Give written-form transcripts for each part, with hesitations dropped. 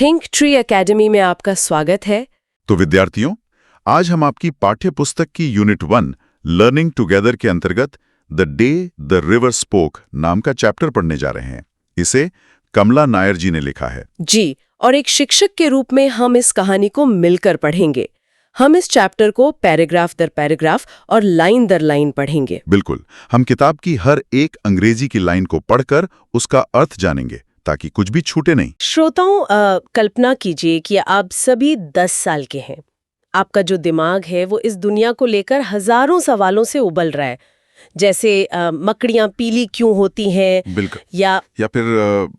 Think tree academy में आपका स्वागत है। तो विद्यार्थियों, आज हम आपकी पाठ्य पुस्तक की यूनिट 1 लर्निंग टुगेदर के अंतर्गत the day the river spoke नाम का चैप्टर पढ़ने जा रहे हैं। इसे कमला नायर जी ने लिखा है। जी, और एक शिक्षक के रूप में हम इस कहानी को मिलकर पढ़ेंगे। हम इस चैप्टर को पैराग्राफ दर पैराग्राफ और लाइन दर लाइन पढ़ेंगे। बिल्कुल, हम किताब की हर एक अंग्रेजी की लाइन को पढ़कर उसका अर्थ जानेंगे ताकि कुछ भी छूटे नहीं। श्रोताओं, कल्पना कीजिए कि आप सभी 10 साल के हैं। आपका जो दिमाग है वो इस दुनिया को लेकर हजारों सवालों से उबल रहा है, जैसे मकड़ियां पीली क्यों होती हैं, बिल्कुल, या फिर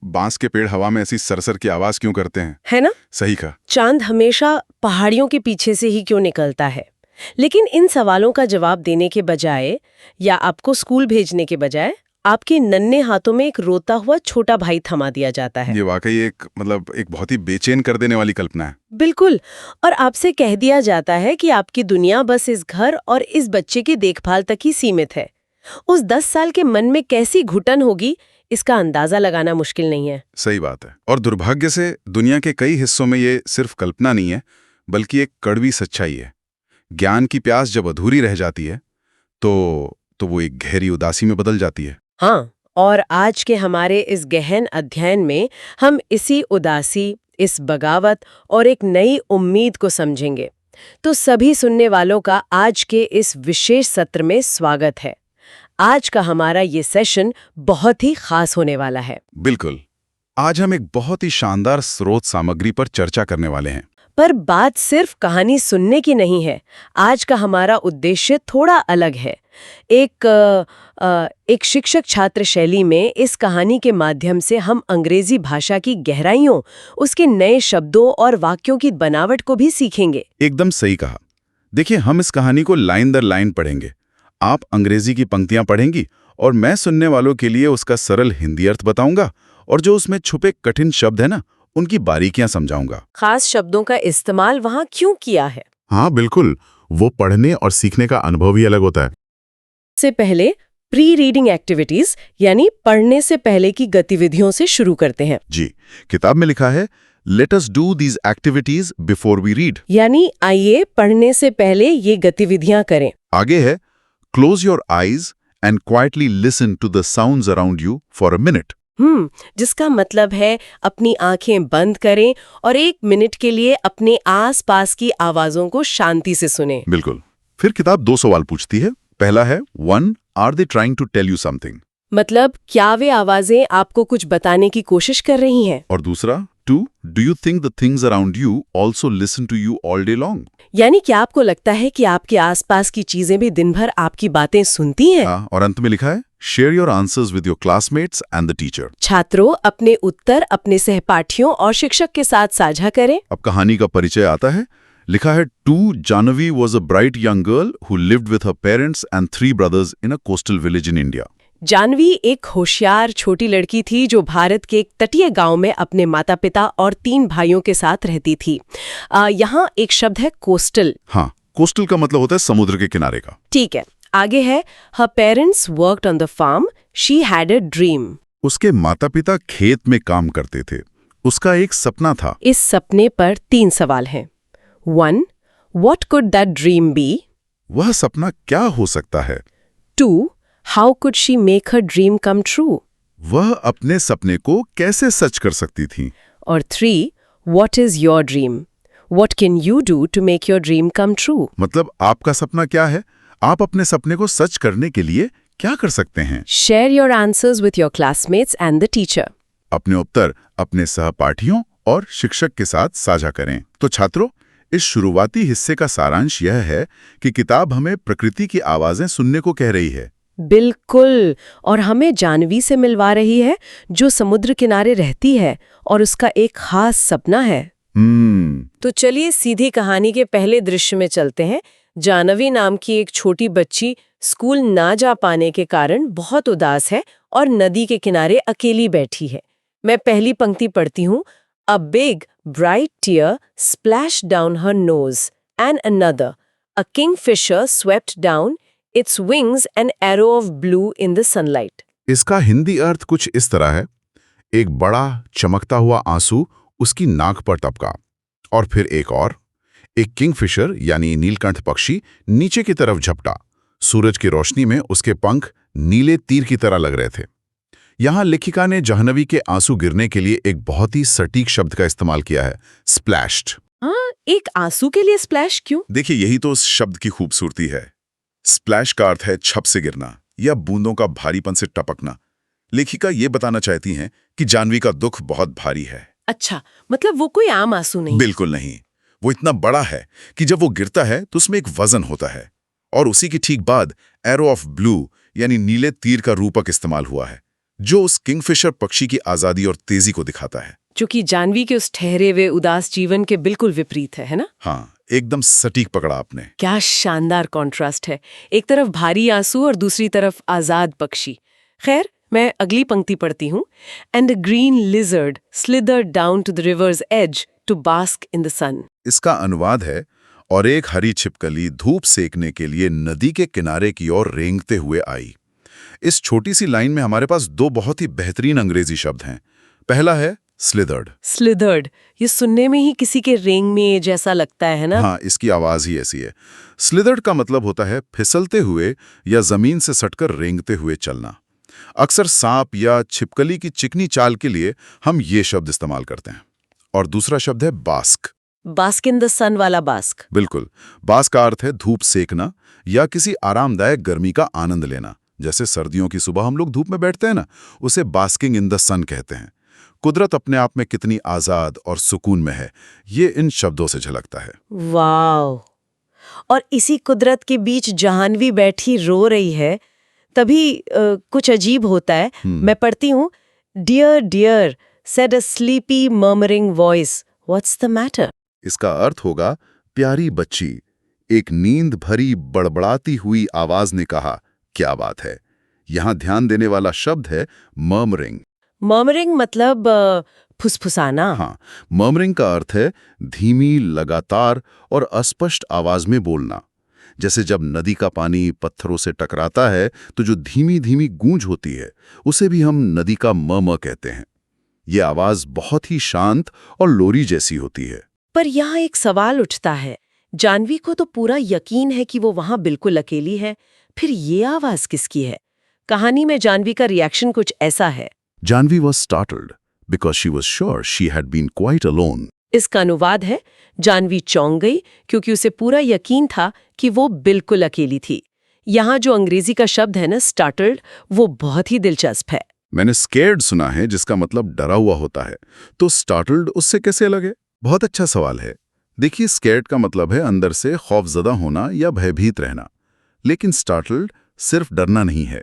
बांस के पेड़ हवा में ऐसी सरसर की आवाज क्यों करते हैं। है ना, सही कहा। चांद हमेशा पहाड़ियों के पीछे से ही क्यों निकलता है। लेकिन इन सवालों का जवाब देने के बजाय या आपको स्कूल भेजने के बजाय आपके नन्हे हाथों में एक रोता हुआ छोटा भाई थमा दिया जाता है। ये वाकई एक बहुत ही बेचैन कर देने वाली कल्पना है। बिल्कुल, और आपसे कह दिया जाता है कि आपकी दुनिया बस इस घर और इस बच्चे की देखभाल तक ही सीमित है। उस 10 साल के मन में कैसी घुटन होगी, इसका अंदाजा लगाना मुश्किल नहीं है। सही बात है। और दुर्भाग्य से दुनिया के कई हिस्सों में ये सिर्फ कल्पना नहीं है, बल्कि एक कड़वी सच्चाई है। ज्ञान की प्यास जब अधूरी रह जाती है तो वो एक गहरी उदासी में बदल जाती है। हाँ, और आज के हमारे इस गहन अध्ययन में हम इसी उदासी, इस बगावत और एक नई उम्मीद को समझेंगे। तो सभी सुनने वालों का आज के इस विशेष सत्र में स्वागत है। आज का हमारा ये सेशन बहुत ही खास होने वाला है। बिल्कुल, आज हम एक बहुत ही शानदार स्रोत सामग्री पर चर्चा करने वाले हैं। पर बात सिर्फ कहानी सुनने की नहीं है। आज का हमारा उद्देश्य थोड़ा अलग है। एक शिक्षक छात्र शैली में इस कहानी के माध्यम से हम अंग्रेजी भाषा की गहराइयों, उसके नए शब्दों और वाक्यों की बनावट को भी सीखेंगे। एकदम सही कहा। देखिए, हम इस कहानी को लाइन दर लाइन पढ़ेंगे। आप अंग्रेजी की पंक्तियां पढ़ेंगी और मैं सुनने वालों के लिए उसका सरल हिंदी अर्थ बताऊंगा, और जो उसमें छुपे कठिन शब्द है ना, उनकी बारीकियां समझाऊंगा। खास शब्दों का इस्तेमाल वहां क्यों किया है? हाँ बिल्कुल, वो पढ़ने और सीखने का अनुभव ही अलग होता है। से पहले प्री रीडिंग एक्टिविटीज यानी पढ़ने से पहले की गतिविधियों से शुरू करते हैं। जी, किताब में लिखा है let us do these activities before we read, यानी आइए पढ़ने से पहले ये गतिविधियां करें। आगे है close your eyes and quietly listen to the sounds around you for a minute. जिसका मतलब है अपनी आंखें बंद करें और 1 मिनट के लिए अपने आसपास की आवाजों को शांति से सुनें। बिल्कुल। फिर किताब 2 सवाल पूछती है। पहला है 1 are they trying to tell you something, मतलब क्या वे आवाजें आपको कुछ बताने की कोशिश कर रही हैं? और दूसरा 2 do you think the things around you also listen to you all day long, यानी क्या आपको लगता है कि आपके आसपास की चीजें भी दिन भर आपकी बातें सुनती हैं? और अंत में लिखा है share your answers with your classmates and the teacher. छात्रों, अपने उत्तर अपने सहपाठियों और शिक्षक के साथ साझा करें। अब कहानी का परिचय आता है। लिखा है 2 Janvi was a bright young girl who lived with her parents and 3 brothers in a coastal village in India. Janvi एक होशियार छोटी लड़की थी जो भारत के एक तटीय गांव में अपने माता पिता और 3 भाइयों के साथ रहती थी। यहाँ एक शब्द है कोस्टल। हाँ, कोस्टल का मतलब होता है समुद्र के किनारे का। ठीक है, आगे है her parents worked on the farm, she had a dream. उसके माता पिता खेत में काम करते थे, उसका एक सपना था। इस सपने पर 3 सवाल हैं। 1. What could that dream be? वह सपना क्या हो सकता है? 2. How could she make her dream come true? वह अपने सपने को कैसे सच कर सकती थी? और 3. What is your dream? What can you do to make your dream come true? मतलब आपका सपना क्या है? आप अपने सपने को सच करने के लिए क्या कर सकते हैं? Share your answers with your classmates and the teacher. अपने उत्तर अपने सहपाठियों और शिक्षक के साथ साझा करें। तो छात्रों, इस शुरुआती हिस्से का सारांश यह है कि किताब हमें प्रकृति की आवाजें सुनने को कह रही है। बिल्कुल, और हमें जानवी से मिलवा रही है जो समुद्र किनारे रहती है और उसका एक खास सपना है। तो चलिए सीधी कहानी के पहले दृश्य में चलते हैं। जानवी नाम की एक छोटी बच्ची स्कूल ना जा पाने के कारण बहुत उदास है और नदी के किनारे अकेली बैठी है। मैं पहली पंक्ति पढ़ती हूँ। A big, bright tear splashed down her nose, and another. A kingfisher swept down, its wings an arrow of blue in the sunlight. इसका हिंदी अर्थ कुछ इस तरह है। एक बड़ा चमकता हुआ आंसू उसकी नाक पर टपका। और फिर एक किंगफिशर यानी नीलकंठ पक्षी नीचे की तरफ झपटा। सूरज की रोशनी में उसके पंख नीले तीर की तरह लग रहे थे। यहां लेखिका ने जाह्नवी के आंसू गिरने के लिए एक बहुत ही सटीक शब्द का इस्तेमाल किया है, स्प्लैश्ड। हाँ, एक आंसू के लिए स्प्लैश क्यों? देखिए, यही तो उस शब्द की खूबसूरती है। स्प्लैश का अर्थ है छप से गिरना या बूंदों का भारीपन से टपकना। लेखिका ये बताना चाहती हैं कि जाह्नवी का दुख बहुत भारी है। अच्छा, मतलब वो कोई आम आंसू नहीं? बिल्कुल नहीं। वो इतना बड़ा है कि जब वो गिरता है तो उसमें एक वजन होता है। और उसी की ठीक बाद एरो ऑफ ब्लू यानी नीले तीर का रूपक इस्तेमाल हुआ है, जो उस किंगफिशर पक्षी की आजादी और तेजी को दिखाता है, जो कि जाह्नवी के उस ठहरे हुए उदास जीवन के बिल्कुल विपरीत है ना? हाँ, एकदम सटीक पकड़ा आपने। क्या शानदार कॉन्ट्रास्ट है, एक तरफ भारी आंसू और दूसरी तरफ आजाद पक्षी। खैर, मैं अगली पंक्ति पढ़ती हूँ। And a green lizard slithered down to the river's edge to bask in the sun. इसका अनुवाद है, और एक हरी छिपकली धूप सेकने के लिए नदी के किनारे की ओर रेंगते हुए आई। इस छोटी सी लाइन में हमारे पास दो बहुत ही बेहतरीन अंग्रेजी शब्द हैं। पहला है स्लिदर्ड। स्लिदर्ड, ये सुनने में ही किसी के रेंगने जैसा लगता है ना? हाँ, इसकी आवाज ही ऐसी है। स्लिदर्ड का मतलब होता है फिसलते हुए या जमीन से सटकर रेंगते हुए चलना। अक्सर सांप या छिपकली की चिकनी चाल के लिए हम ये शब्द इस्तेमाल करते हैं। और दूसरा शब्द है बास्क। बास्क इन द सन वाला बास्क। बिल्कुल। बास्क का अर्थ है धूप सेकना या किसी आरामदायक गर्मी का आनंद लेना। जैसे सर्दियों की सुबह हम लोग धूप में बैठते हैं ना, उसे बास्किंग इन द सन कहते हैं। कुदरत अपने आप में कितनी आजाद और सुकून में है, ये इन शब्दों से झलकता है। वाव! और इसी कुदरत के बीच जाह्नवी बैठी रो रही है, तभी कुछ अजीब होता है। मैं पढ़ती हूँ, dear dear said a sleepy murmuring voice, what's the matter? इसका अर्थ होगा, प्यारी बच्ची, एक नींद भरी बड़बड़ाती हुई आवाज ने कहा, क्या बात है। यहां ध्यान देने वाला शब्द है मर्मरिंग। मर्मरिंग मतलब फुसफुसाना? हाँ, मर्मरिंग का अर्थ है धीमी, लगातार और अस्पष्ट आवाज में बोलना। जैसे जब नदी का पानी पत्थरों से टकराता है तो जो धीमी धीमी गूंज होती है, उसे भी हम नदी का म कहते हैं। ये आवाज बहुत ही शांत और लोरी जैसी होती है। पर यहाँ एक सवाल उठता है, जाह्नवी को तो पूरा यकीन है कि वो वहां बिल्कुल अकेली है, फिर ये आवाज किसकी है? कहानी में जाह्नवी का रिएक्शन कुछ ऐसा है, Jahnavi was startled because she was sure she had been quite alone. इसका अनुवाद है, जाह्नवी चौंक गई क्योंकि उसे पूरा यकीन था कि वो बिल्कुल अकेली थी। यहाँ जो अंग्रेजी का शब्द है ना, स्टार्टल्ड, वो बहुत ही दिलचस्प है। मैंने स्केर्ड सुना है जिसका मतलब डरा हुआ होता है, तो स्टार्टल्ड उससे कैसे अलग है? बहुत अच्छा सवाल है। देखिए, स्केर्ड का मतलब है अंदर से खौफजदा होना या भयभीत रहना, लेकिन स्टार्टल्ड सिर्फ डरना नहीं है।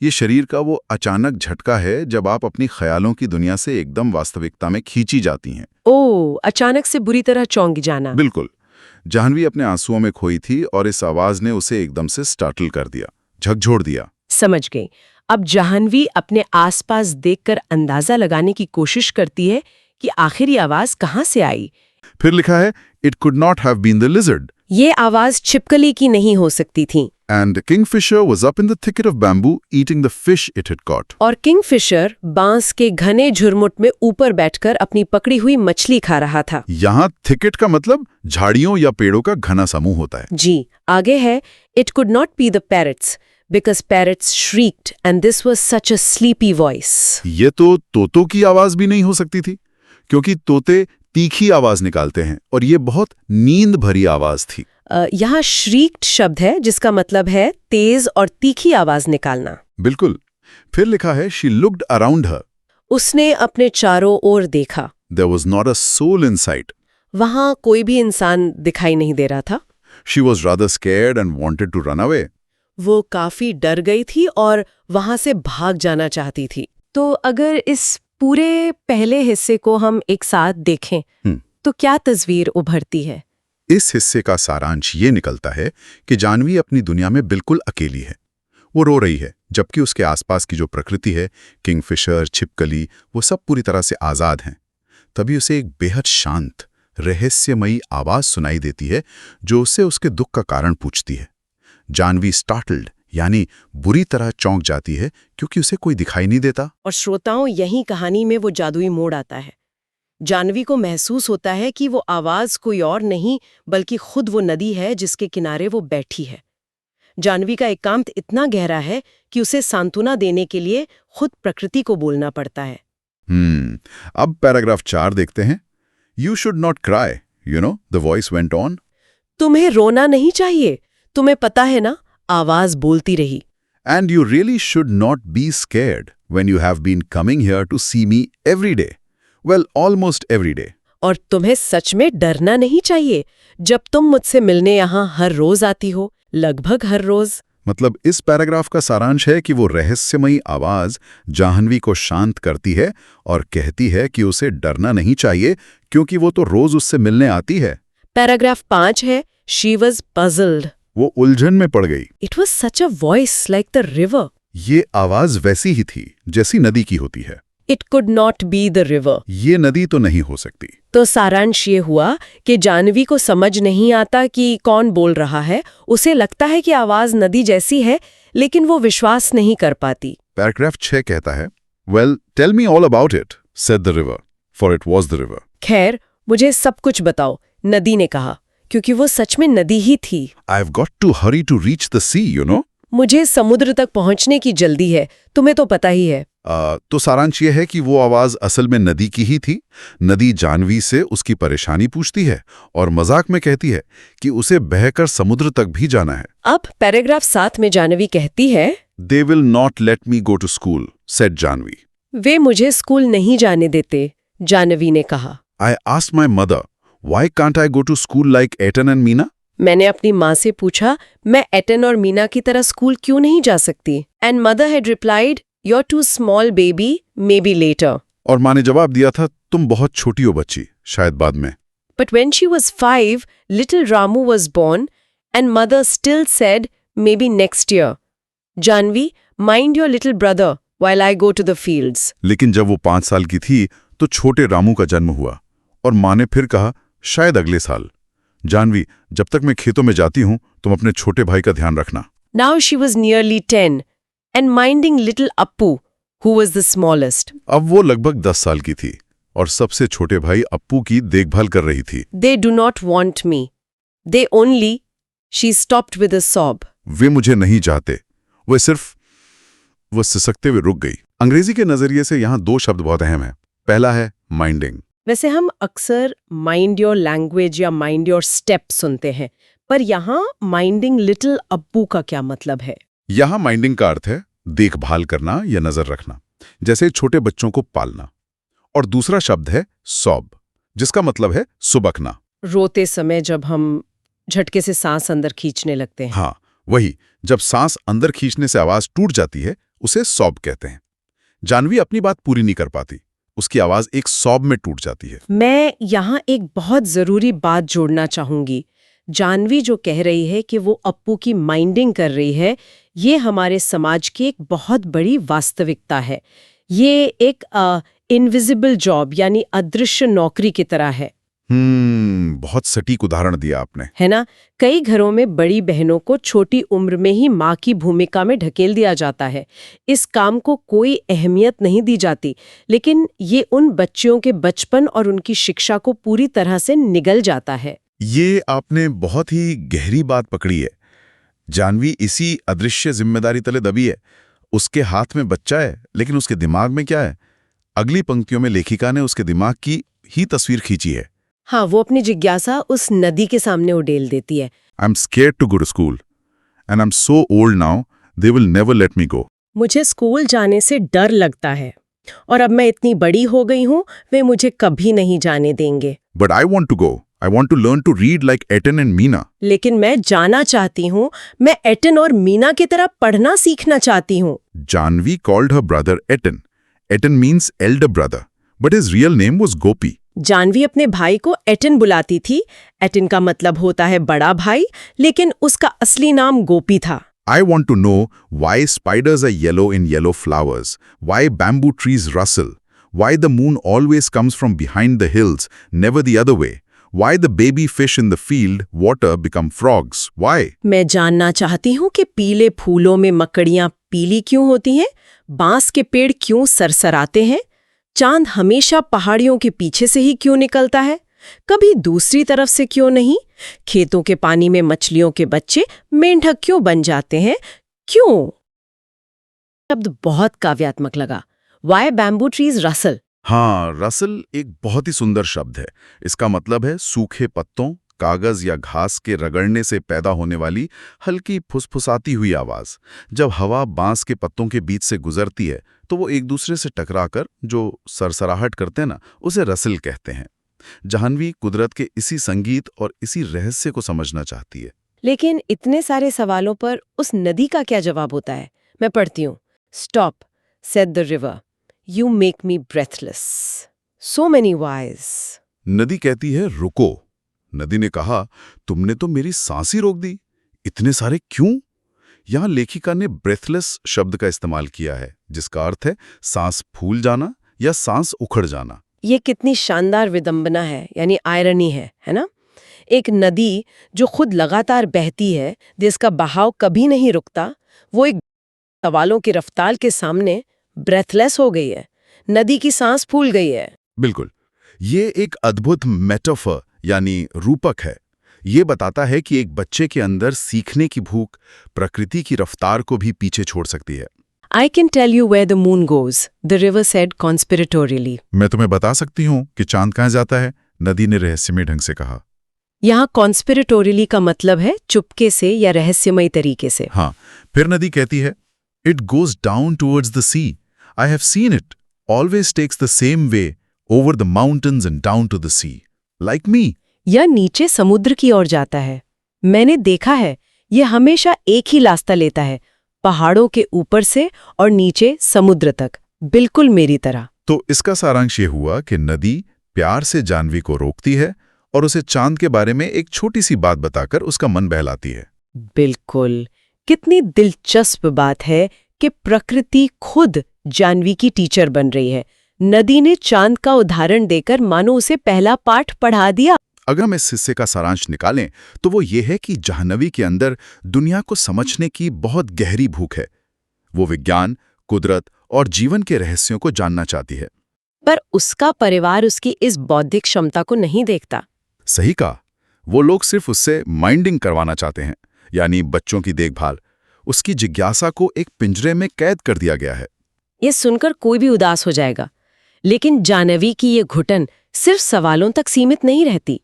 ये शरीर का वो अचानक झटका है जब आप अपनी ख्यालों की दुनिया से एकदम वास्तविकता में खींची जाती हैं। ओह, अचानक से बुरी तरह चौंक जाना। बिल्कुल। जाह्नवी अपने आंसुओं में खोई थी और इस आवाज ने उसे एकदम से स्टार्टल कर दिया, झकझोर दिया। समझ गई। अब जाह्नवी अपने आसपास देखकर अंदाजा लगाने की कोशिश करती है कि आखिर ये आवाज कहाँ से आई। फिर लिखा है, it could not have been the lizard. ये आवाज छिपकली की नहीं हो सकती थी। And the kingfisher was up in the thicket of bamboo eating the fish it had caught. और किंगफिशर बांस के घने झुरमुट में ऊपर बैठकर अपनी पकड़ी हुई मछली खा रहा था। यहाँ thicket का मतलब झाड़ियों या पेड़ों का घना समूह होता है। जी, आगे है, it could not be the parrots because parrots shrieked and this was such a sleepy voice. ये तो तोतों की आवाज भी नहीं हो सकती थी, क्योंकि तोते तीखी आवाज निकालते हैं और ये बहुत नींद भरी आवाज थी। यहाँ श्रीक्ड शब्द है जिसका मतलब है तेज और तीखी आवाज निकालना। बिल्कुल। फिर लिखा है, she looked around her. उसने अपने चारों ओर देखा। There was not a soul in sight. वहां कोई भी इंसान दिखाई नहीं दे रहा था। She was rather scared and wanted to run away. वो काफी डर गई थी और वहां से भाग जाना चाहती थी। तो अगर इस पूरे पहले हिस्से को हम एक साथ देखें तो क्या तस्वीर उभरती है? इस हिस्से का सारांश ये निकलता है कि जाह्नवी अपनी दुनिया में बिल्कुल अकेली है। वो रो रही है, जबकि उसके आसपास की जो प्रकृति है, किंगफिशर, छिपकली, वो सब पूरी तरह से आज़ाद हैं। तभी उसे एक बेहद शांत, रहस्यमयी आवाज़ सुनाई देती है जो उससे उसके दुख का कारण पूछती है। जाह्नवी स्टार्टल्ड यानी बुरी तरह चौंक जाती है क्योंकि उसे कोई दिखाई नहीं देता। और श्रोताओं, यही कहानी में वो जादुई मोड़ आता है। जानवी को महसूस होता है कि वो आवाज कोई और नहीं बल्कि खुद वो नदी है जिसके किनारे वो बैठी है। जानवी का एकांत इतना गहरा है कि उसे सांत्वना देने के लिए खुद प्रकृति को बोलना पड़ता है। अब पैराग्राफ 4 देखते हैं। You should not cry, the voice went on. तुम्हें रोना नहीं चाहिए, तुम्हें पता है ना, आवाज बोलती रही। And you really should not be scared when you have been coming here to see me every day. Well, almost every day. और तुम्हें सच में डरना नहीं चाहिए जब तुम मुझसे मिलने यहाँ हर रोज आती हो, लगभग हर रोज। मतलब इस पैराग्राफ का सारांश है कि वो रहस्यमयी आवाज जाह्नवी को शांत करती है और कहती है कि उसे डरना नहीं चाहिए क्योंकि वो तो रोज उससे मिलने आती है। पैराग्राफ 5 है, She was puzzled. वो उलझन में पड़ गई। It was such a voice like the river. ये आवाज वैसी ही थी जैसी नदी की होती है। It could not be the river. ये नदी तो नहीं हो सकती। तो सारांश ये हुआ कि जानवी को समझ नहीं आता कि कौन बोल रहा है। उसे लगता है कि आवाज नदी जैसी है, लेकिन वो विश्वास नहीं कर पाती। पैराग्राफ 6 कहता है, Well, tell me all about it, said the river, for it was the river. खैर, मुझे सब कुछ बताओ, नदी ने कहा, क्योंकि वो सच में नदी ही थी। I've got to hurry to reach the sea, you know. मुझे समुद्र तक पहुंचने की जल्दी है, तुम्हें तो पता ही है। तो सारांश ये है कि वो आवाज असल में नदी की ही थी। नदी जानवी से उसकी परेशानी पूछती है और मजाक में कहती है कि उसे बहकर समुद्र तक भी जाना है। अब पैराग्राफ 7 में जानवी कहती है, They will not let me go to school, said Janvi. वे मुझे स्कूल नहीं जाने देते, जानवी ने कहा। I asked my mother, why can't I go to school like Etan and Meena? मैंने अपनी माँ से पूछा, मैं एटन और मीना की तरह स्कूल क्यों नहीं जा सकती? And mother had replied, You're too small, baby, maybe later. और माँ ने जवाब दिया था, तुम बहुत छोटी हो बच्ची, शायद बाद में। But when she was 5, little Ramu was born, and mother still said, maybe next year. Janvi, mind your little brother while I go to the fields. लेकिन जब वो 5 साल की थी तो छोटे रामू का जन्म हुआ और माँ ने फिर कहा, शायद अगले साल। जानवी, जब तक मैं खेतों में जाती हूँ तुम अपने छोटे भाई का ध्यान रखना। Now she was nearly 10 and minding little Appu, who was the smallest. अब वो लगभग 10 साल की थी और सबसे छोटे भाई अप्पू की देखभाल कर रही थी। They do not want me. They only. She stopped with a sob. वे मुझे नहीं चाहते। वो सिसकते हुए रुक गई। अंग्रेजी के नजरिए से यहाँ 2 शब्द बहुत अहम हैं। पहला है माइंडिंग। वैसे हम अक्सर माइंड योर लैंग्वेज या माइंड योर स्टेप सुनते हैं, पर यहाँ माइंडिंग लिटिल अप्पू का क्या मतलब है? यहाँ माइंडिंग का अर्थ है देखभाल करना या नजर रखना, जैसे छोटे बच्चों को पालना। और दूसरा शब्द है सॉब, जिसका मतलब है सुबकना। रोते समय जब हम झटके से सांस अंदर खींचने लगते हैं। हाँ, वही, जब सांस अंदर खींचने से आवाज टूट जाती है उसे सॉब कहते हैं। जानवी अपनी बात पूरी नहीं कर पाती, उसकी आवाज एक सॉब में टूट जाती है। मैं यहाँ एक बहुत जरूरी बात जोड़ना चाहूंगी। जानवी जो कह रही है कि वो अप्पू की माइंडिंग कर रही है, ये हमारे समाज की एक बहुत बड़ी वास्तविकता है। ये एक इनविजिबल जॉब यानी अदृश्य नौकरी की तरह है। बहुत सटीक उदाहरण दिया आपने, है ना? कई घरों में बड़ी बहनों को छोटी उम्र में ही माँ की भूमिका में ढकेल दिया जाता है। इस काम को कोई अहमियत नहीं दी जाती, लेकिन ये उन बच्चियों के बचपन और उनकी शिक्षा को पूरी तरह से निगल जाता है। ये आपने बहुत ही गहरी बात पकड़ी है। जानवी इसी अदृश्य जिम्मेदारी तले दबी है। उसके हाथ में बच्चा है, लेकिन उसके दिमाग में क्या है? अगली पंक्तियों में लेखिका ने उसके दिमाग की ही तस्वीर खींची है। हाँ, वो अपनी जिज्ञासा उस नदी के सामने उड़ेल देती है। I am scared to go to school and I am so old now, they will never let me go. मुझे स्कूल जाने से डर लगता है और अब मैं इतनी बड़ी हो गई हूँ, वे मुझे कभी नहीं जाने देंगे। But I want to go, I want to learn to read like Etan and Meena. लेकिन मैं जाना चाहती हूँ, मैं एटन और मीना की तरह पढ़ना सीखना चाहती हूँ। Janvi called her brother Etan. Etan means elder brother, but his real name was Gopi. Janvi अपने भाई को एटन बुलाती थी। एटन का मतलब होता है बड़ा भाई, लेकिन उसका असली नाम गोपी था। I want to know why spiders are yellow in yellow flowers, why bamboo trees rustle, why the moon always comes from behind the hills, never the other way, why the baby fish in the field water become frogs, why? मैं जानना चाहती हूँ कि पीले फूलों में मकड़ियाँ पीली क्यों होती हैं, बांस के पेड़ क्यों सरसराते हैं, चांद हमेशा पहाड़ियों के पीछे से ही क्यों निकलता है, कभी दूसरी तरफ से क्यों नहीं? खेतों के पानी में मछलियों के बच्चे मेंढक क्यों बन जाते हैं, क्यों? शब्द बहुत काव्यात्मक लगा। Why bamboo trees rustle? हाँ, रसल एक बहुत ही सुंदर शब्द है। इसका मतलब है सूखे पत्तों, कागज या घास के रगड़ने से पैदा होने वाली हल्की फुसफुसाती हुई आवाज। जब हवा बांस के पत्तों के बीच से गुजरती है तो वो एक दूसरे से टकराकर जो सरसराहट करते हैं ना, उसे रसल कहते हैं। जाह्नवी कुदरत के इसी संगीत और इसी रहस्य को समझना चाहती है। लेकिन इतने सारे सवालों पर उस नदी का क्या जवाब होता है? मैं पढ़ती हूँ। Stop, said the river, you make me breathless, so many wise. नदी कहती है रुको। नदी ने कहा, तुमने तो मेरी सांस ही रोक दी। इतने सारे क्यों? यहां लेखिका ने ब्रेथलेस शब्द का इस्तेमाल किया है, जिसका अर्थ है सांस फूल जाना या सांस उखड़ जाना। ये कितनी शानदार विडंबना है, यानी आयरनी है ना? एक नदी जो खुद लगातार बहती है, जिसका बहाव कभी नहीं रुकता, वो एक सवालों की रफ्तार के सामने ब्रेथलेस हो गई है। नदी की सांस फूल गई है। बिल्कुल, ये एक अद्भुत मेटाफर यानी रूपक है। ये बताता है कि एक बच्चे के अंदर सीखने की भूख प्रकृति की रफ्तार को भी पीछे छोड़ सकती है। I can tell you where the moon goes, the river said conspiratorially. मैं तुम्हें बता सकती हूँ कि चांद कहाँ जाता है, नदी ने रहस्यमय ढंग से कहा। यहाँ conspiratorially का मतलब है चुपके से या रहस्यमय तरीके से। हाँ, फिर नदी कहती है, It goes down towards the sea. I have seen it. Always takes the same way over the mountains and down to the sea. Like me. या नीचे समुद्र की ओर जाता है। मैंने देखा है, ये हमेशा एक ही रास्ता लेता है, पहाड़ों के ऊपर से और नीचे समुद्र तक, बिल्कुल मेरी तरह। तो इसका सारांश ये हुआ कि नदी प्यार से जाह्नवी को रोकती है और उसे चांद के बारे में एक छोटी सी बात बताकर उसका मन बहलाती है। बिल्कुल। कितनी दिलचस्प बात है कि प्रकृति खुद जाह्नवी की टीचर बन रही है। नदी ने चांद का उदाहरण देकर मानो उसे पहला पाठ पढ़ा दिया। अगर हम इस हिस्से का सारांश निकालें तो वो ये है कि जाह्नवी के अंदर दुनिया को समझने की बहुत गहरी भूख है। वो विज्ञान, कुदरत और जीवन के रहस्यों को जानना चाहती है। पर उसका परिवार उसकी इस बौद्धिक क्षमता को नहीं देखता। सही कहा, वो लोग सिर्फ उससे माइंडिंग करवाना चाहते हैं, यानी बच्चों की देखभाल। उसकी जिज्ञासा को एक पिंजरे में कैद कर दिया गया है। ये सुनकर कोई भी उदास हो जाएगा, लेकिन जाह्नवी की ये घुटन सिर्फ सवालों तक सीमित नहीं रहती।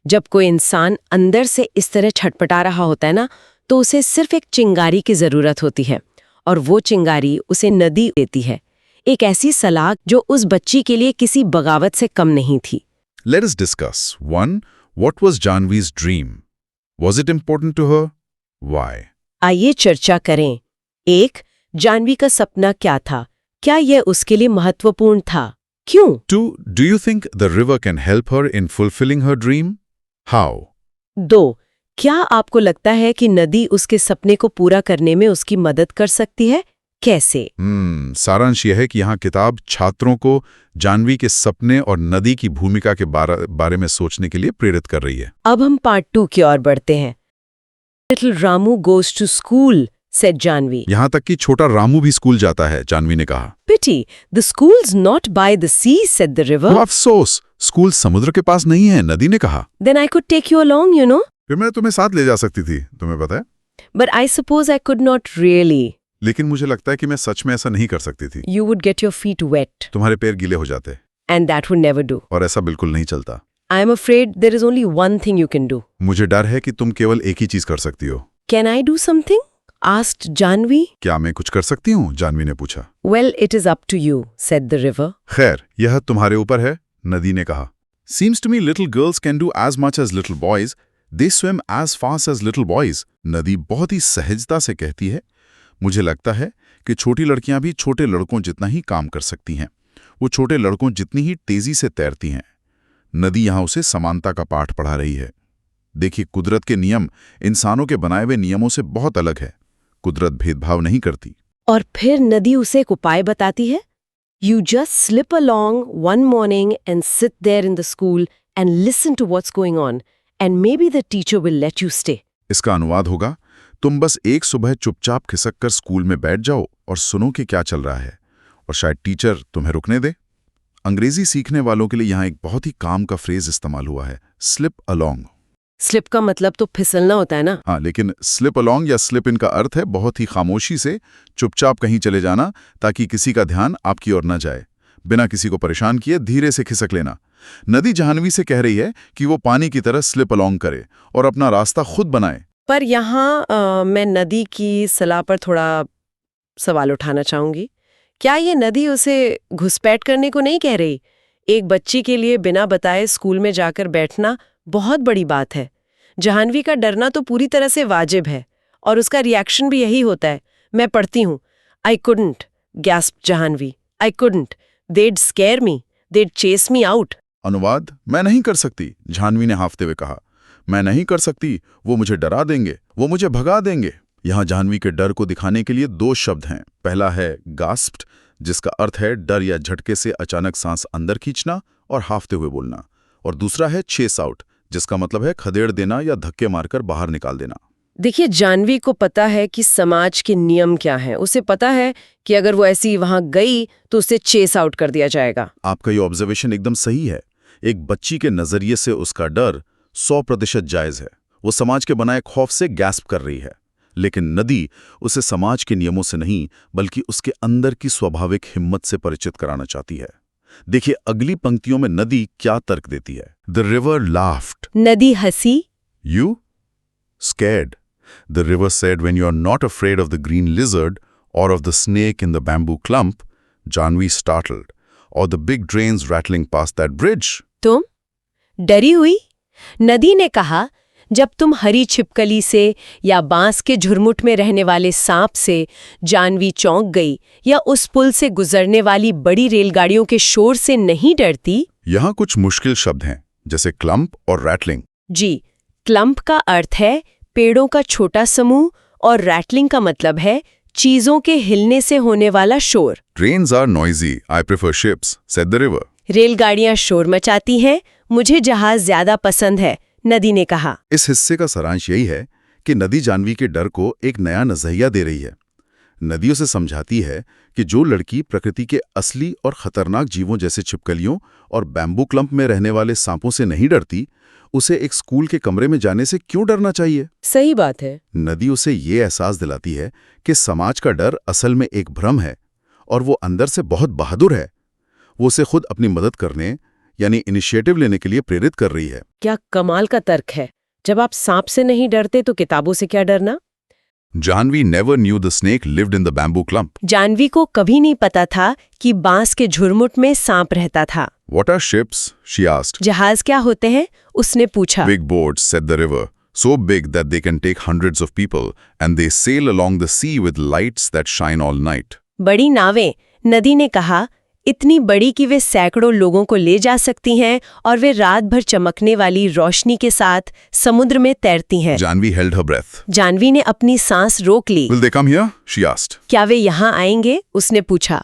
जब कोई इंसान अंदर से इस तरह छटपटा रहा होता है ना, तो उसे सिर्फ एक चिंगारी की जरूरत होती है, और वो चिंगारी उसे नदी देती है। एक ऐसी सलाह जो उस बच्ची के लिए किसी बगावत से कम नहीं थी। Let us discuss. 1. What was Jahnvi's dream? Was it important to her? Why? आइए चर्चा करें। 1. जाह्नवी का सपना क्या था? क्या यह उसके लिए महत्वपूर्ण था? क्यों? 2. Do you think the river can help her in fulfilling her dream? How? 2. क्या आपको लगता है कि नदी उसके सपने को पूरा करने में उसकी मदद कर सकती है? कैसे? सारांश यह है कि यहाँ किताब छात्रों को जाह्नवी के सपने और नदी की भूमिका के बारे में सोचने के लिए प्रेरित कर रही है। अब हम पार्ट 2 की ओर बढ़ते हैं। Little Ramu goes to school, said Jahnavi. यहाँ तक कि छोटा रामू भी स्कूल जाता है, जाह्नवी ने कहा। Pity, the school's not by the sea, said the river. अफसोस, स्कूल समुद्र के पास नहीं है, नदी ने कहा। Then I could take you along, you know. फिर मैं तुम्हें साथ ले जा सकती थी, तुम्हें पता है। But I suppose I could not really. लेकिन मुझे लगता है कि मैं सच में ऐसा नहीं कर सकती थी। You would get your feet wet. तुम्हारे पैर गीले हो जाते। And that would never do. और ऐसा बिल्कुल नहीं चलता। I am afraid there is only one thing you can do. मुझे डर है कि तुम केवल एक ही चीज कर सकती हो। Can I do something? Asked Jahnvi. क्या मैं कुछ कर सकती हूँ? जाह्नवी ने पूछा। Well, it is up to you, said the river. खैर, यह तुम्हारे ऊपर है, नदी ने कहा। Seems to me little girls can do as much as little boys. They swim as fast as little boys. नदी बहुत ही सहजता से कहती है, मुझे लगता है कि छोटी लड़कियां भी छोटे लड़कों जितना ही काम कर सकती हैं। वो छोटे लड़कों जितनी ही तेजी से तैरती हैं। नदी यहाँ उसे समानता का पाठ पढ़ा रही है। देखिए, कुदरत के नियम इंसानों के बनाए हुए नियमों से बहुत अलग है। कुदरत भेदभाव नहीं करती। और फिर नदी उसे एक उपाय बताती है। You just slip along one morning and sit there in the school and listen to what's going on, and maybe the teacher will let you stay. इसका अनुवाद होगा, तुम बस एक सुबह चुपचाप खिसक कर स्कूल में बैठ जाओ और सुनो कि क्या चल रहा है, और शायद टीचर तुम्हें रुकने दे। अंग्रेजी सीखने वालों के लिए यहाँ एक बहुत ही काम का फ्रेज इस्तेमाल हुआ है, स्लिप अलोंग। स्लिप का मतलब तो फिसलना होता है ना? हाँ, लेकिन स्लिप अलोंग या स्लिप इन का अर्थ है बहुत ही खामोशी से चुपचाप कहीं चले जाना, ताकि किसी का ध्यान आपकी ओर न जाए। बिना किसी को परेशान किए धीरे से खिसक लेना। नदी जाह्नवी से कह रही है कि वो पानी की तरह स्लिप अलोंग करे और अपना रास्ता खुद बनाए। पर यहाँ मैं नदी की सलाह पर थोड़ा सवाल उठाना चाहूंगी। क्या ये नदी उसे घुसपैठ करने को नहीं कह रही? एक बच्ची के लिए बिना बताए स्कूल में जाकर बैठना बहुत बड़ी बात है। जाह्नवी का डरना तो पूरी तरह से वाजिब है और उसका रिएक्शन भी यही होता है। मैं पढ़ती हूँ, I couldn't, gasp Jahnavi, I couldn't, they'd scare me, they'd chase me out। अनुवाद, मैं नहीं कर सकती, जाह्नवी ने हाफते हुए कहा। मैं नहीं कर सकती, वो मुझे डरा देंगे, वो मुझे भगा देंगे। यहाँ जाह्नवी के डर को दिखाने के लिए दो शब्द हैं। पहला है गास्प्ड, जिसका अर्थ है डर या झटके से अचानक सांस अंदर खींचना और हाफते हुए बोलना, और दूसरा है चेस आउट, जिसका मतलब है खदेड़ देना या धक्के मारकर बाहर निकाल देना। देखिए, जाह्नवी को पता है कि समाज के नियम क्या हैं। उसे पता है कि अगर वो ऐसी वहां गई तो उसे चेस आउट कर दिया जाएगा। आपका ये ऑब्जर्वेशन एकदम सही है। एक बच्ची के नजरिए से उसका डर 100% जायज है। वो समाज के बनाए खौफ से गैस्प कर रही है, लेकिन नदी उसे समाज के नियमों से नहीं बल्कि उसके अंदर की स्वाभाविक हिम्मत से परिचित कराना चाहती है। देखिए, अगली पंक्तियों में नदी क्या तर्क देती है। द रिवर लाफ्ड, नदी हंसी। You scared, the river said, when you're not afraid of the green lizard or of the snake in the bamboo clump, Jahnvi startled, or the big trains rattling past that bridge. तुम डरी हुई? नदी ने कहा, जब तुम हरी छिपकली से या बांस के झुरमुट में रहने वाले सांप से जाह्नवी चौंक गई या उस पुल से गुजरने वाली बड़ी रेलगाड़ियों के शोर से नहीं डरती। यहाँ कुछ मुश्किल शब्द हैं, जैसे क्लम्प और रैटलिंग। जी, क्लम्प का अर्थ है पेड़ों का छोटा समूह और रैटलिंग का मतलब है चीजों के हिलने से होने वाला शोर। Trains are noisy, I prefer ships, said the river. रेलगाड़ियां शोर मचाती हैं, मुझे जहाज ज्यादा पसंद है, नदी ने कहा। इस हिस्से का सारांश यही है कि नदी जाह्नवी के डर को एक नया नजरिया दे रही है। नदी उसे समझाती है कि जो लड़की प्रकृति के असली और खतरनाक जीवों जैसे छिपकलियों और बैम्बू क्लम्प में रहने वाले सांपों से नहीं डरती, उसे एक स्कूल के कमरे में जाने से क्यों डरना चाहिए। सही बात है। नदी उसे ये एहसास दिलाती है कि समाज का डर असल में एक भ्रम है और वो अंदर से बहुत बहादुर है। वो उसे खुद अपनी मदद करने यानी इनिशिएटिव लेने के लिए प्रेरित कर रही है। क्या कमाल का तर्क है। जब आप सांप से नहीं डरते तो किताबों से क्या डरना। Jahnavi never knew the snake lived in the bamboo clump. Jahnavi को कभी नहीं पता था कि बांस के झुरमुट में सांप रहता था। What are ships? she asked. जहाज क्या होते हैं? उसने पूछा। Big boats, said the river, so big that they can take hundreds of people, and they sail along the sea with lights that shine all night. बड़ी नावें, नदी ने कहा, इतनी बड़ी कि वे सैकड़ों लोगों को ले जा सकती हैं और वे रात भर चमकने वाली रोशनी के साथ समुद्र में तैरती हैं। Jahnvi held her breath. Jahnavi ने अपनी सांस रोक ली। Will they come here? she asked. क्या वे यहाँ आएंगे? उसने पूछा।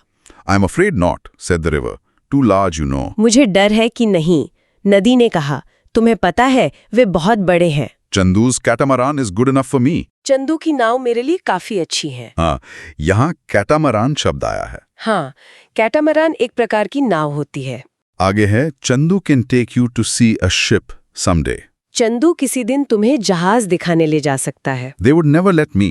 I'm afraid not, said the river. Too large, you know. मुझे डर है कि नहीं, नदी ने कहा, तुम्हें पता है वे बहुत बड़े हैं। Chandu's catamaran is good enough for me. Chandu की नाव मेरे लिए काफी अच्छी है। हाँ, यहाँ कैटामरान शब्द आया है। हाँ, कैटामरान एक प्रकार की नाव होती है। आगे है, Chandu can take you to see a ship someday. Chandu किसी दिन तुम्हें जहाज दिखाने ले जा सकता है। They would never let me,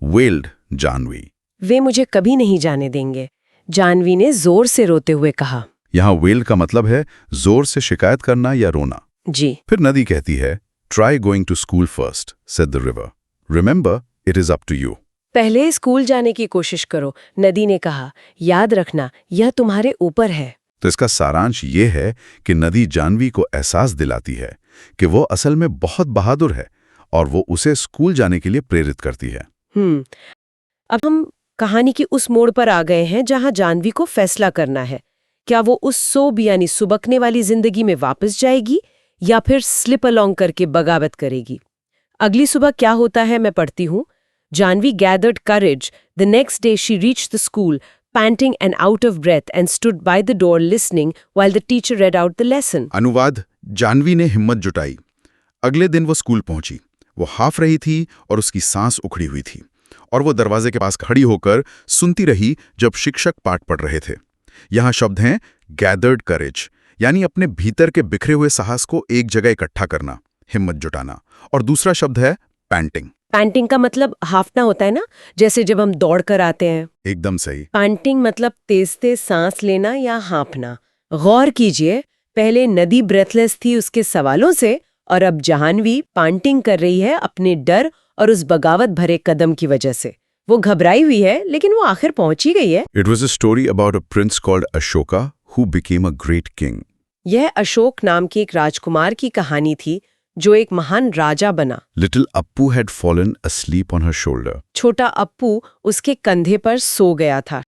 wailed Jahnvi. वे मुझे कभी नहीं जाने देंगे, जाह्नवी ने जोर से रोते हुए कहा। यहाँ wail का मतलब है जोर से शिकायत करना या रोना। जी। फिर नदी कहती है, try going to school first, said the river. Remember, it is up to you. पहले स्कूल जाने की कोशिश करो, नदी ने कहा, याद रखना यह तुम्हारे ऊपर है। तो इसका सारांश ये है कि नदी जाह्नवी को एहसास दिलाती है कि वो असल में बहुत बहादुर है और वो उसे स्कूल जाने के लिए प्रेरित करती है। अब हम कहानी की उस मोड़ पर आ गए हैं जहां जाह्नवी को फैसला करना है, क्या वो उस सोब यानी सुबकने वाली जिंदगी में वापस जाएगी या फिर स्लिप अलोंग करके बगावत करेगी। अगली सुबह क्या होता है मैं पढ़ती हूँ। Jahnavi gathered courage. The next day she reached the school, panting and out of breath, and stood by the door listening while the teacher read out the lesson. अनुवाद, जाह्नवी ने हिम्मत जुटाई। अगले दिन वो स्कूल पहुंची। वो हाफ रही थी और उसकी सांस उखड़ी हुई थी और वो दरवाजे के पास खड़ी होकर सुनती रही जब शिक्षक पाठ पढ़ रहे थे। यहाँ शब्द हैं गैदर्ड करेज, यानी अपने भीतर के बिखरे हुए साहस को एक जगह इकट्ठा करना, हिम्मत जुटाना। और दूसरा शब्द है पैंटिंग। पैंटिंग का मतलब हाफना होता है ना, जैसे जब हम दौड़ कर आते हैं। एकदम सही। पैंटिंग मतलब तेज तेज सांस लेना या हाँफना। गौर कीजिए, पहले नदी ब्रेथलेस थी उसके सवालों से, और अब जाह्नवी पैंटिंग कर रही है अपने डर और उस बगावत भरे कदम की वजह से। वो घबराई हुई है, लेकिन वो आखिर पहुंच ही गई है। It was a story about a prince called Ashoka who became a great king. यह अशोक नाम के एक राजकुमार की कहानी थी जो एक महान राजा बना। Little Appu had fallen asleep on her shoulder. छोटा अप्पू उसके कंधे पर सो गया था।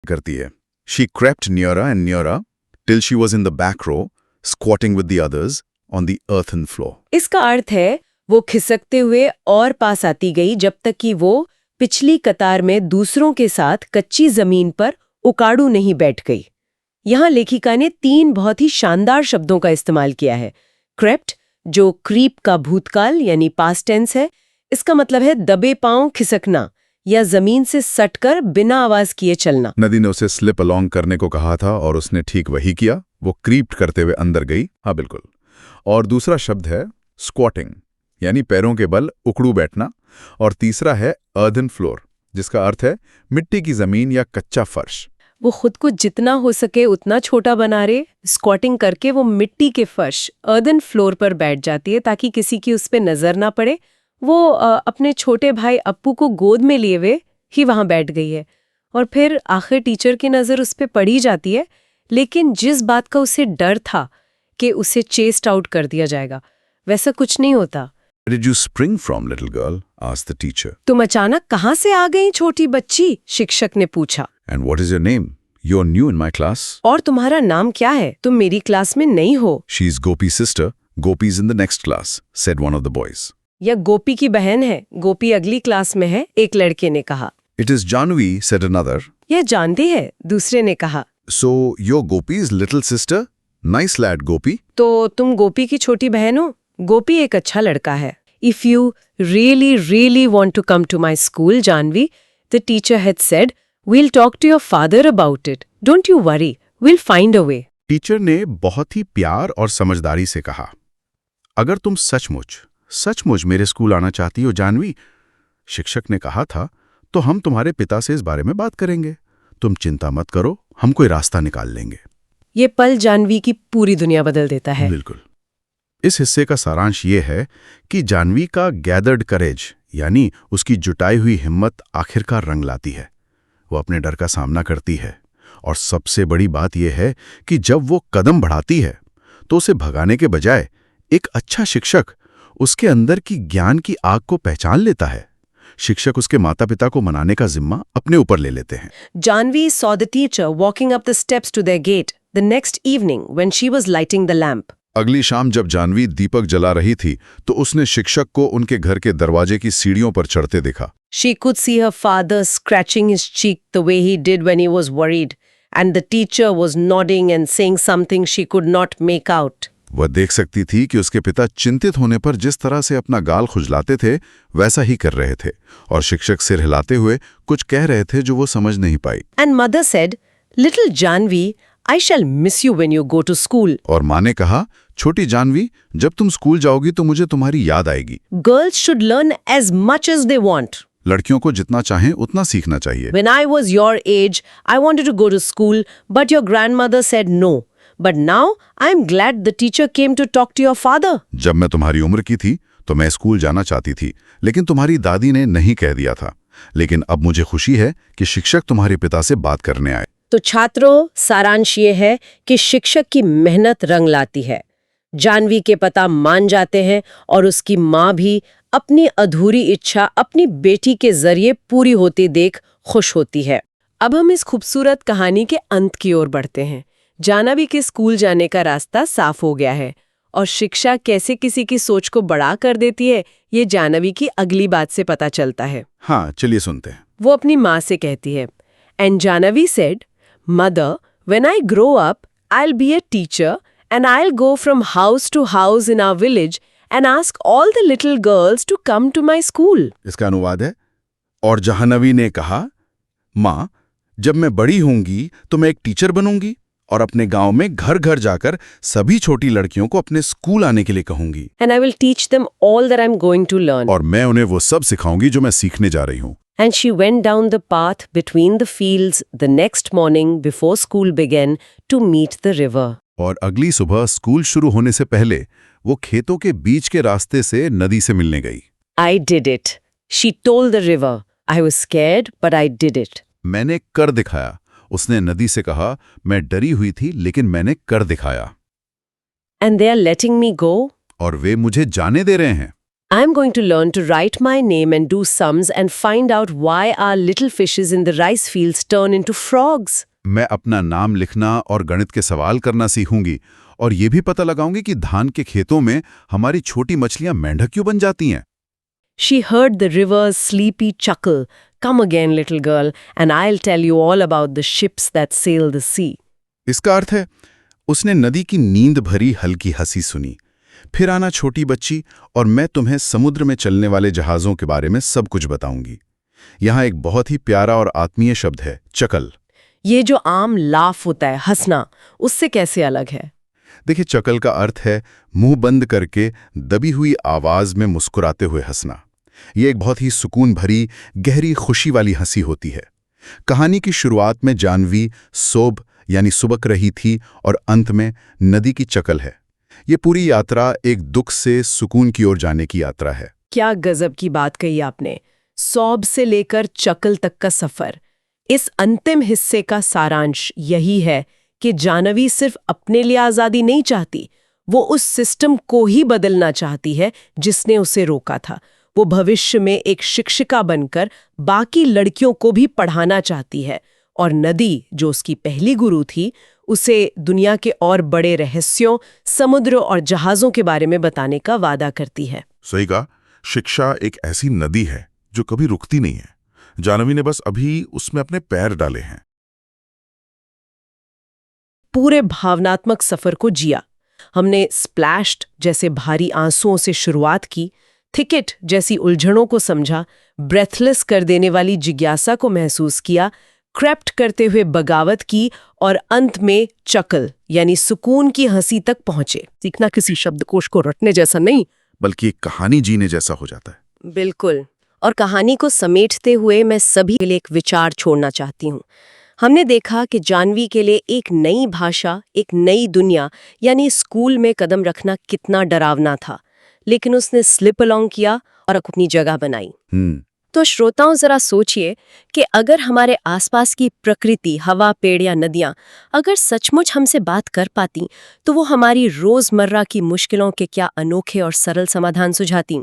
करती है। She crept nearer and nearer till she was in the back row, squatting with the others on the earthen floor. इसका अर्थ है वो खिसकते हुए और पास आती गई जब तक कि वो पिछली कतार में दूसरों के साथ कच्ची जमीन पर उकाड़ू नहीं बैठ गई। यहाँ लेखिका ने 3 बहुत ही शानदार शब्दों का इस्तेमाल किया है। क्रेप्ट, जो क्रीप का भूतकाल यानी पास्ट टेंस है, इसका मतलब है दबे पांव खिसकना या जमीन से सटकर बिना आवाज किए चलना। नदी ने उसे स्लिप अलोंग करने को कहा था और उसने ठीक वही किया। वो क्रीप्ट करते हुए अंदर गई। हाँ बिल्कुल। और दूसरा शब्द है स्क्वाटिंग, यानी पैरों के बल उकड़ू बैठना। और तीसरा है अर्दन फ्लोर, जिसका अर्थ है मिट्टी की जमीन या कच्चा फर्श। वो खुद को जितना हो सके उतना छोटा बना रहे। स्क्वाटिंग करके वो मिट्टी के फर्श अर्दन फ्लोर पर बैठ जाती है ताकि किसी की उस पर नजर ना पड़े। वो अपने छोटे भाई अप्पू को गोद में लिए हुए ही वहां बैठ गई है। और फिर आखिर टीचर की नजर उस पर पड़ी जाती है, लेकिन जिस बात का उसे डर था कि उसे चेस्ट आउट कर दिया जाएगा, वैसा कुछ नहीं होता। Where did you spring from, little girl? asked the teacher. तुम अचानक कहाँ से आ गई छोटी बच्ची? शिक्षक ने पूछा। And what is your name? You're new in my class. और तुम्हारा नाम क्या है? तुम मेरी क्लास में नहीं हो। She's Gopi's sister. Gopi's in the next class, said one of the boys. यह गोपी की बहन है। गोपी अगली क्लास में है, एक लड़के ने कहा। It is Janvi, said another. यह जानती है, दूसरे ने कहा। So you're Gopi's little sister? Nice lad, Gopi. तो तुम गोपी की छोटी बहन हो? गोपी एक अच्छा लड़का है। If you really want to come to my school, Janvi, the teacher had said, we'll talk to your father about it. Don't you worry, we'll find a way. Teacher ने बहुत ही प्यार और समझदारी से कहा, अगर तुम सचमुच मेरे स्कूल आना चाहती हो जानवी, शिक्षक ने कहा था, तो हम तुम्हारे पिता से इस बारे में बात करेंगे। तुम चिंता मत करो, हम कोई रास्ता निकाल लेंगे। ये पल जानवी की पूरी दुनिया बदल देता है। बिल्कुल। इस हिस्से का सारांश ये है कि जानवी का गैदर्ड करेज, यानी उसकी जुटाई हुई हिम्मत आखिरकार रंग लाती है। वो अपने डर का सामना करती है, और सबसे बड़ी बात यह है कि जब वो कदम बढ़ाती है तो उसे भगाने के बजाय एक अच्छा शिक्षक उसके अंदर की ज्ञान की आग को पहचान लेता है। शिक्षक उसके माता पिता को मनाने का जिम्मा अपने ऊपर ले लेते हैं। Janvi saw the teacher walking up the steps to their gate the next evening when she was lighting the lamp. अगली शाम जब जानवी दीपक जला रही थी तो उसने शिक्षक को उनके घर के दरवाजे की सीढ़ियों पर चढ़ते देखा। She could see her father scratching his cheek the way he did when he was worried, and the teacher was nodding and saying something she could not make out. वह देख सकती थी कि उसके पिता चिंतित होने पर जिस तरह से अपना गाल खुजलाते थे वैसा ही कर रहे थे, और शिक्षक सिर हिलाते हुए कुछ कह रहे थे जो वो समझ नहीं पाई। And mother said, "Little Janvi, I shall miss you when you go to school." और माँ ने कहा, छोटी जानवी, जब तुम स्कूल जाओगी तो मुझे तुम्हारी याद आएगी। Girls should learn as much as they want. लड़कियों को जितना चाहें उतना सीखना चाहिए। When I was your age, I wanted to go to school, but your grandmother said no. But now I am glad the teacher came to talk to your father. जब मैं तुम्हारी उम्र की थी तो मैं स्कूल जाना चाहती थी, लेकिन तुम्हारी दादी ने नहीं कह दिया था। लेकिन अब मुझे खुशी है कि शिक्षक तुम्हारे पिता से बात करने आए। तो छात्रों, सारांश ये है कि शिक्षक की मेहनत रंग लाती है। जानवी के पिता मान जाते हैं और उसकी माँ भी अपनी अधूरी इच्छा अपनी बेटी के जरिए पूरी होती देख खुश होती है। अब हम इस खूबसूरत कहानी के अंत की ओर बढ़ते हैं। जानवी के स्कूल जाने का रास्ता साफ हो गया है, और शिक्षा कैसे किसी की सोच को बड़ा कर देती है, ये जानवी की अगली बात से पता चलता है। हाँ, चलिए सुनते हैं। वो अपनी माँ से कहती है, and Jahnavi said, mother, when I grow up, I'll be a teacher and I'll go from house to house in our village and ask all the little girls to come to my school. इसका अनुवाद है, और जाह्नवी ने कहा, माँ, जब मैं बड़ी होंगी तो मैं एक टीचर बनूंगी और अपने गांव में घर घर जाकर सभी छोटी लड़कियों को अपने स्कूल आने के लिए कहूंगी। And I will teach them all that I'm going to learn. और मैं उन्हें वो सब सिखाऊंगी जो मैं सीखने जा रही हूँ। And she went down the path between the fields the next morning before school began to meet the river. और अगली सुबह स्कूल शुरू होने से पहले वो खेतों के बीच के रास्ते से नदी से मिलने गई। I did it. She told the river. I was scared, but I did it. मैंने कर दिखाया। उसने नदी से कहा, मैं डरी हुई थी लेकिन मैंने कर दिखाया। And they are letting me go? और वे मुझे जाने दे रहे हैं। I'm going to learn to write my name and do sums and find out why our little fishes in the rice fields turn into frogs. मैं अपना नाम लिखना और गणित के सवाल करना सीखूंगी और ये भी पता लगाऊंगी कि धान के खेतों में हमारी छोटी मछलियां मेंढक क्यों बन जाती हैं। She heard the river's sleepy chuckle. Come again, little girl, and I'll tell you all about the ships that sail the sea. इसका अर्थ है, उसने नदी की नींद भरी हल्की हंसी सुनी। फिर आना छोटी बच्ची और मैं तुम्हें समुद्र में चलने वाले जहाज़ों के बारे में सब कुछ बताऊंगी। यहाँ एक बहुत ही प्यारा और आत्मीय शब्द है, चकल। ये जो आम लाफ होता है, हंसना, उससे कैसे अलग है? देखिए, चकल का अर्थ है मुंह बंद करके दबी हुई आवाज में मुस्कुराते हुए हंसना। ये एक बहुत ही सुकून भरी, गहरी खुशी वाली हंसी होती है। कहानी की शुरुआत में जानवी सोब यानी सुबक रही थी और अंत में नदी की चकल है। ये पूरी यात्रा एक दुख से सुकून की ओर जाने की यात्रा है। क्या गजब की बात कही आपने। सौब से लेकर चकल तक का सफर। इस अंतिम हिस्से का सारांश यही है कि जानवी सिर्फ अपने लिए आज़ादी नहीं चाहती, वो उस सिस्टम को ही बदलना चाहती है जिसने उसे रोका था। वो भविष्य में एक शिक्षिका बनकर बाकी लड़कियों को भी पढ़ाना चाहती है और नदी, जो उसकी पहली गुरु थी, उसे दुनिया के और बड़े रहस्यों, समुद्र और जहाज़ों के बारे में बताने का वादा करती है। सही कहा, शिक्षा एक ऐसी नदी है जो कभी रुकती नहीं है। जानवी ने बस अभी उसमें अपने पैर डाले हैं। पूरे भावनात्मक सफर को जिया। हमने स्प्लैश्ड जैसे भारी आंसुओं से शुरुआत की, थिकेट जैसी उलझनों को समझा, ब्रेथलेस कर देने वाली जिज्ञासा को महसूस किया, क्रेप्ट करते हुए बगावत की और अंत में चकल यानी सुकून की हंसी तक पहुंचे। सीखना किसी शब्दकोश को रटने जैसा नहीं, बल्कि एक कहानी जीने जैसा हो जाता है। बिल्कुल। और कहानी को समेटते हुए मैं सभी के लिए एक विचार छोड़ना चाहती हूँ। हमने देखा कि जानवी के लिए एक नई भाषा, एक नई दुनिया यानी स्कूल में कदम रखना कितना डरावना था, लेकिन उसने स्लिप अलोंग किया और अपनी जगह बनाई। तो श्रोताओं, जरा सोचिए कि अगर हमारे आसपास की प्रकृति, हवा, पेड़ या नदियाँ अगर सचमुच हमसे बात कर पाती, तो वो हमारी रोजमर्रा की मुश्किलों के क्या अनोखे और सरल समाधान सुझाती।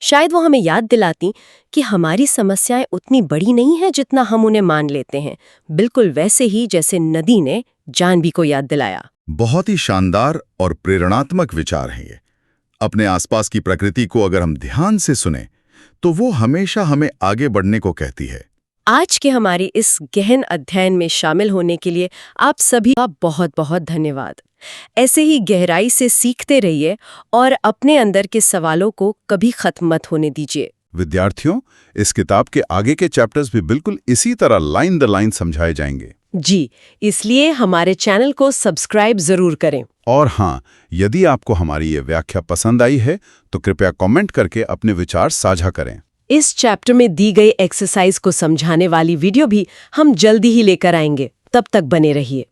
शायद वो हमें याद दिलाती कि हमारी समस्याएं उतनी बड़ी नहीं हैं जितना हम उन्हें मान लेते हैं, बिल्कुल वैसे ही जैसे नदी ने जानवी को याद दिलाया। बहुत ही शानदार और प्रेरणात्मक विचार हैं ये। अपने आसपास की प्रकृति को अगर हम ध्यान से सुने तो वो हमेशा हमें आगे बढ़ने को कहती है। आज के हमारे इस गहन अध्ययन में शामिल होने के लिए आप सभी का बहुत बहुत धन्यवाद। ऐसे ही गहराई से सीखते रहिए और अपने अंदर के सवालों को कभी खत्म मत होने दीजिए। विद्यार्थियों, इस किताब के आगे के चैप्टर्स भी बिल्कुल इसी तरह लाइन द लाइन समझाए जाएंगे। जी, इसलिए हमारे चैनल को सब्सक्राइब जरूर करें। और हाँ, यदि आपको हमारी ये व्याख्या पसंद आई है तो कृपया कमेंट करके अपने विचार साझा करें। इस चैप्टर में दी गई एक्सरसाइज को समझाने वाली वीडियो भी हम जल्दी ही लेकर आएंगे। तब तक बने रहिए।